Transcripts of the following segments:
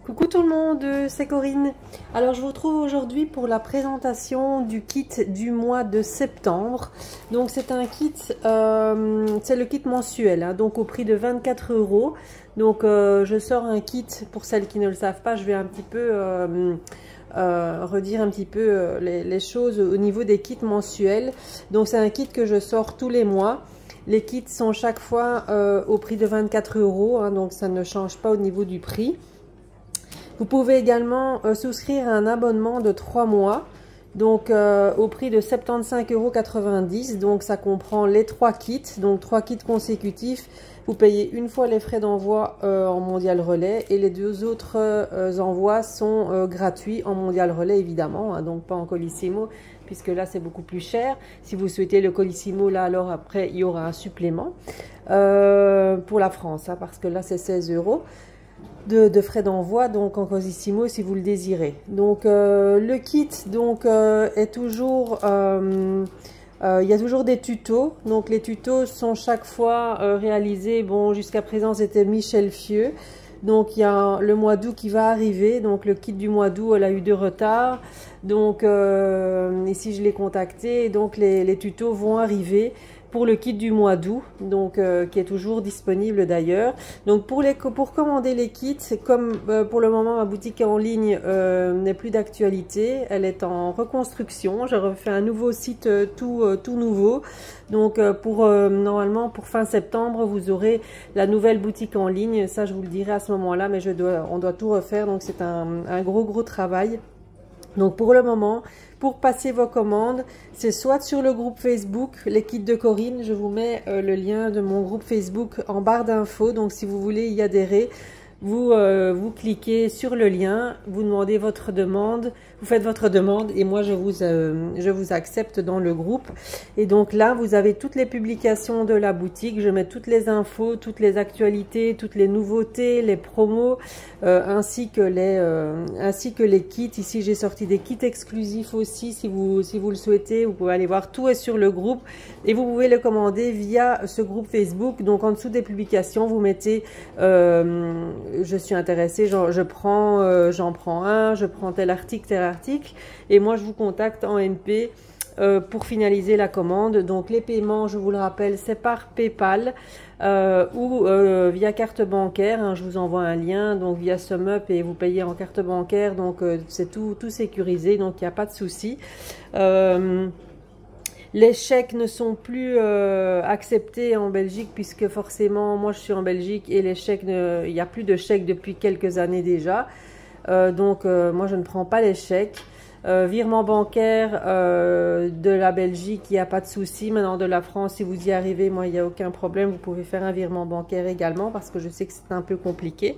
Coucou tout le monde, c'est Corinne. Alors je vous retrouve aujourd'hui pour la présentation du kit du mois de septembre. Donc c'est un kit, c'est le kit mensuel, hein, donc au prix de 24 €. Donc je sors un kit, pour celles qui ne le savent pas, je vais un petit peu redire un petit peu les choses au niveau des kits mensuels. Donc c'est un kit que je sors tous les mois. Les kits sont chaque fois au prix de 24 €, hein, donc ça ne change pas au niveau du prix. Vous pouvez également souscrire à un abonnement de 3 mois, donc au prix de 75,90 €. Donc ça comprend les 3 kits, donc 3 kits consécutifs. Vous payez une fois les frais d'envoi en mondial relais et les deux autres envois sont gratuits en mondial relais évidemment, hein, donc pas en Colissimo puisque là c'est beaucoup plus cher. Si vous souhaitez le Colissimo, là alors après il y aura un supplément pour la France, hein, parce que là c'est 16 €. De frais d'envoi donc en Colissimo si vous le désirez. Donc le kit donc est toujours il y a toujours des tutos. Donc les tutos sont chaque fois réalisés, bon jusqu'à présent c'était Michel Fieux. Donc il y a le mois d'août qui va arriver, donc le kit du mois d'août elle a eu de retard, donc ici je l'ai contacté, donc les tutos vont arriver pour le kit du mois d'août, donc qui est toujours disponible d'ailleurs. Donc pour commander les kits, comme pour le moment ma boutique en ligne n'est plus d'actualité, elle est en reconstruction. Je refais un nouveau site tout nouveau. Donc normalement pour fin septembre vous aurez la nouvelle boutique en ligne. Ça je vous le dirai à ce moment-là, mais on doit tout refaire. Donc c'est un gros travail. Donc pour le moment, pour passer vos commandes, c'est soit sur le groupe Facebook, les kits de Corinne, je vous mets le lien de mon groupe Facebook en barre d'infos, donc si vous voulez y adhérer, vous cliquez sur le lien, vous demandez votre demande, vous faites votre demande et moi je vous accepte dans le groupe. Et donc là vous avez toutes les publications de la boutique, je mets toutes les infos, toutes les actualités, toutes les nouveautés, les promos, ainsi que les kits. Ici j'ai sorti des kits exclusifs aussi, si vous le souhaitez, vous pouvez aller voir, tout est sur le groupe et vous pouvez le commander via ce groupe Facebook. Donc en dessous des publications vous mettez je suis intéressée, j'en prends un, je prends tel article, et moi je vous contacte en MP pour finaliser la commande. Donc les paiements, je vous le rappelle, c'est par PayPal ou via carte bancaire, hein, je vous envoie un lien, donc via SumUp, et vous payez en carte bancaire, donc c'est tout sécurisé, donc il n'y a pas de souci. Les chèques ne sont plus acceptés en Belgique, puisque forcément, moi je suis en Belgique et les chèques, il n'y a plus de chèques depuis quelques années déjà. Donc moi je ne prends pas les chèques. Virement bancaire de la Belgique, il n'y a pas de souci. Maintenant de la France, si vous y arrivez, moi il n'y a aucun problème. Vous pouvez faire un virement bancaire également, parce que je sais que c'est un peu compliqué.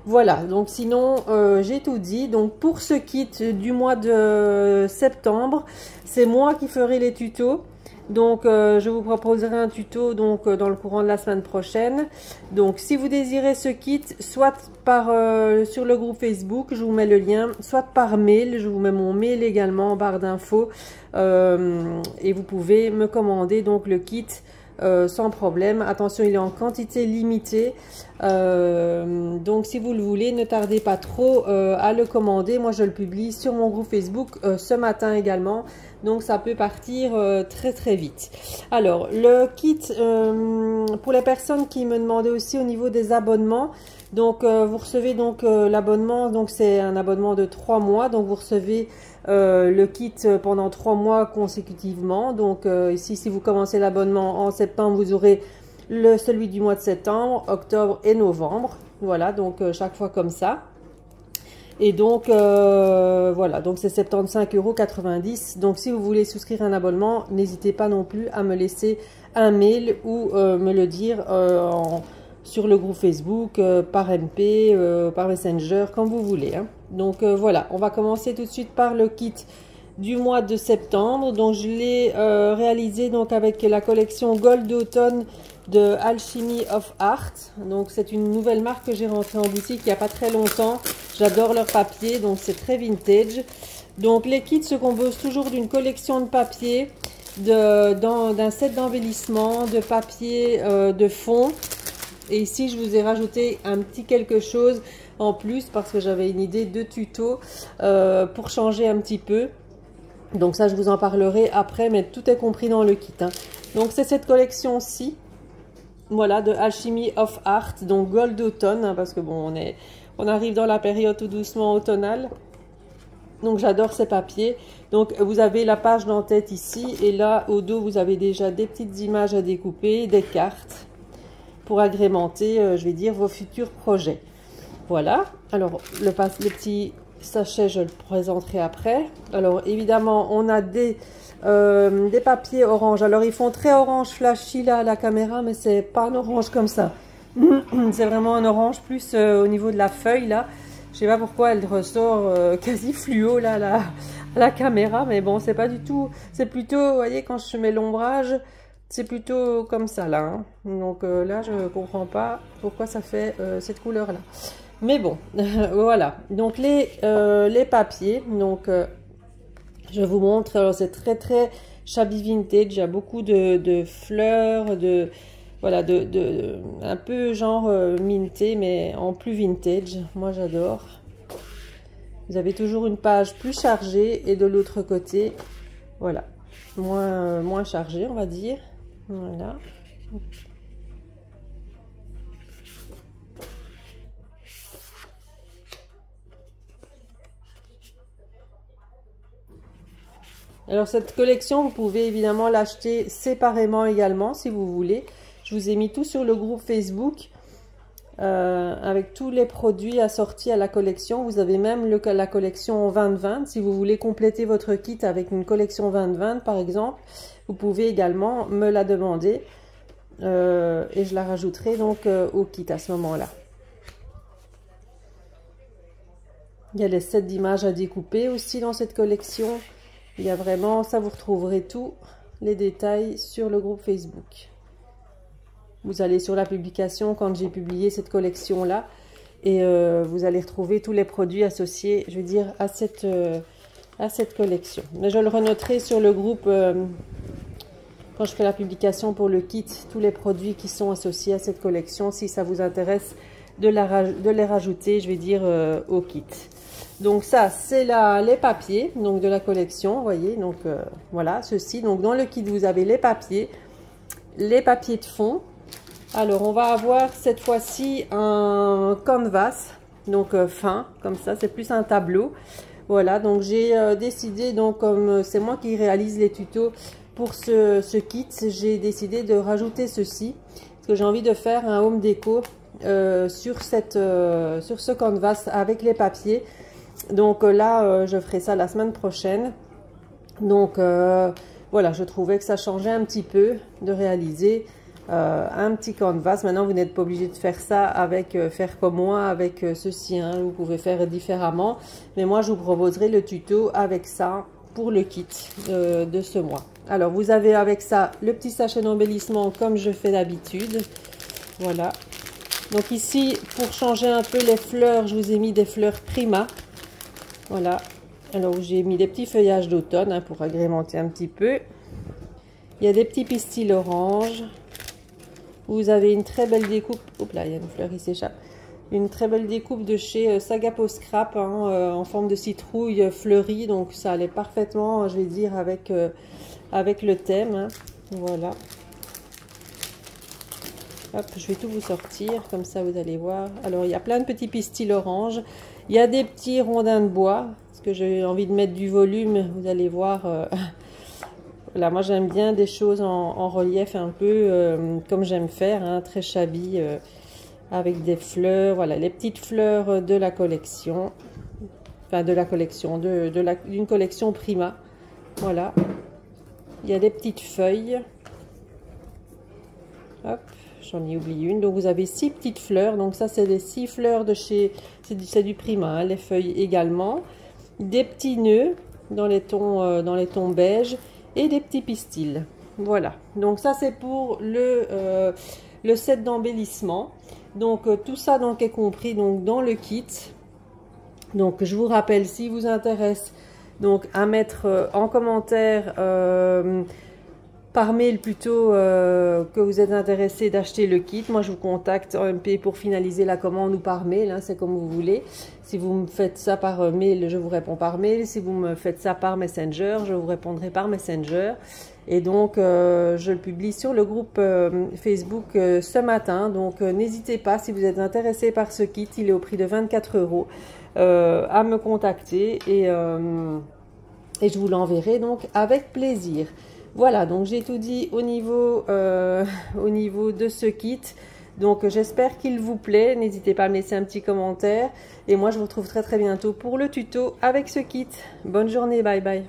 Voilà, donc sinon j'ai tout dit. Donc pour ce kit du mois de septembre, c'est moi qui ferai les tutos. Donc je vous proposerai un tuto donc dans le courant de la semaine prochaine. Donc si vous désirez ce kit, soit sur le groupe Facebook, je vous mets le lien, soit par mail, je vous mets mon mail également en barre d'infos, et vous pouvez me commander donc le kit sans problème. Attention, il est en quantité limitée, donc si vous le voulez, ne tardez pas trop à le commander. Moi je le publie sur mon groupe Facebook ce matin également, donc ça peut partir très vite. Alors le kit, pour les personnes qui me demandaient aussi au niveau des abonnements, donc vous recevez donc l'abonnement, donc c'est un abonnement de 3 mois, donc vous recevez le kit pendant 3 mois consécutivement. Donc ici, si vous commencez l'abonnement en septembre, vous aurez celui du mois de septembre, octobre et novembre. Voilà, donc chaque fois comme ça. Et donc voilà, donc c'est 75,90 €. Donc si vous voulez souscrire un abonnement, n'hésitez pas non plus à me laisser un mail ou me le dire sur le groupe Facebook, par MP, par Messenger, comme vous voulez, hein. Donc voilà, on va commencer tout de suite par le kit du mois de septembre. Donc je l'ai réalisé donc avec la collection Gold d'automne de Alchemy of Art. Donc c'est une nouvelle marque que j'ai rentrée en boutique il n'y a pas très longtemps. J'adore leur papier, donc c'est très vintage. Donc les kits se composent toujours d'une collection de papier, d'un set d'embellissement, de papier de fond, Et ici, je vous ai rajouté un petit quelque chose en plus parce que j'avais une idée de tuto pour changer un petit peu. Donc ça, je vous en parlerai après, mais tout est compris dans le kit, hein. Donc c'est cette collection-ci, voilà, de Alchemy of Art, donc Gold Automne, hein, parce que bon, on arrive dans la période tout doucement automnale. Donc j'adore ces papiers. Donc vous avez la page d'en-tête ici, et là au dos vous avez déjà des petites images à découper, des cartes pour agrémenter, je vais dire, vos futurs projets. Voilà. Alors le petit sachet, je le présenterai après. Alors évidemment, on a des papiers orange. Alors ils font très orange flashy là à la caméra, mais c'est pas un orange comme ça. C'est vraiment un orange plus au niveau de la feuille là. Je sais pas pourquoi elle ressort quasi fluo là, à la caméra, mais bon, c'est pas du tout. C'est plutôt, vous voyez, quand je mets l'ombrage, c'est plutôt comme ça là, hein. Donc là, je comprends pas pourquoi ça fait cette couleur là. Mais bon, voilà. Donc les papiers, donc je vous montre. Alors c'est très shabby vintage. Il y a beaucoup de fleurs, voilà, un peu genre minté, mais en plus vintage. Moi j'adore. Vous avez toujours une page plus chargée et de l'autre côté, voilà, moins chargée, on va dire. Voilà. Alors cette collection, vous pouvez évidemment l'acheter séparément également si vous voulez. Je vous ai mis tout sur le groupe Facebook avec tous les produits assortis à la collection. Vous avez même la collection 2020. Si vous voulez compléter votre kit avec une collection 2020 par exemple, vous pouvez également me la demander et je la rajouterai donc au kit à ce moment-là. Il y a les sets d'images à découper aussi dans cette collection. Il y a vraiment, ça vous retrouverez tous les détails sur le groupe Facebook. Vous allez sur la publication quand j'ai publié cette collection-là et vous allez retrouver tous les produits associés, je veux dire, à cette collection. Mais je le renoterai sur le groupe quand je ferai la publication pour le kit, tous les produits qui sont associés à cette collection, si ça vous intéresse de les rajouter, je vais dire, au kit. Donc ça, c'est les papiers donc de la collection, vous voyez, donc voilà, ceci. Donc dans le kit, vous avez les papiers de fond. Alors, on va avoir cette fois-ci un canvas, donc fin, comme ça, c'est plus un tableau. Voilà, donc j'ai décidé, donc comme c'est moi qui réalise les tutos pour ce kit, j'ai décidé de rajouter ceci, parce que j'ai envie de faire un home déco sur ce canvas avec les papiers. Donc là, je ferai ça la semaine prochaine. Donc voilà, je trouvais que ça changeait un petit peu de réaliser un petit canvas. Maintenant, vous n'êtes pas obligé de faire ça avec faire comme moi avec ceci, hein. Vous pouvez faire différemment, mais moi je vous proposerai le tuto avec ça pour le kit de ce mois. Alors vous avez avec ça le petit sachet d'embellissement comme je fais d'habitude. Voilà, donc ici pour changer un peu les fleurs, je vous ai mis des fleurs Prima. Voilà, alors j'ai mis des petits feuillages d'automne, hein, pour agrémenter un petit peu. Il y a des petits pistils orange. Vous avez une très belle découpe. Oups là, il y a une fleur qui s'échappe. Une très belle découpe de chez Sagapo Scrap, hein, en forme de citrouille fleurie. Donc ça allait parfaitement, je vais dire, avec le thème, hein. Voilà. Hop, je vais tout vous sortir, comme ça vous allez voir. Alors il y a plein de petits pistils orange. Il y a des petits rondins de bois, parce que j'ai envie de mettre du volume. Vous allez voir. Là, moi j'aime bien des choses en relief un peu comme j'aime faire, hein, très shabby, avec des fleurs. Voilà, les petites fleurs de la collection, enfin de la collection, d'une collection Prima. Voilà, il y a des petites feuilles. Hop, j'en ai oublié une. Donc vous avez 6 petites fleurs. Donc ça c'est les 6 fleurs de chez, c'est du Prima, hein, les feuilles également. Des petits nœuds dans les tons beige. Et des petits pistils. Voilà, donc ça c'est pour le set d'embellissement. Donc tout ça donc est compris donc dans le kit. Donc je vous rappelle, si vous intéresse donc à mettre en commentaire par mail plutôt que vous êtes intéressé d'acheter le kit. Moi, je vous contacte en MP pour finaliser la commande ou par mail, hein, c'est comme vous voulez. Si vous me faites ça par mail, je vous réponds par mail. Si vous me faites ça par Messenger, je vous répondrai par Messenger. Et donc, je le publie sur le groupe Facebook ce matin. Donc, n'hésitez pas, si vous êtes intéressé par ce kit, il est au prix de 24 €, à me contacter et je vous l'enverrai donc avec plaisir. Voilà, donc j'ai tout dit au niveau de ce kit. Donc j'espère qu'il vous plaît. N'hésitez pas à me laisser un petit commentaire. Et moi je vous retrouve très bientôt pour le tuto avec ce kit. Bonne journée, bye bye.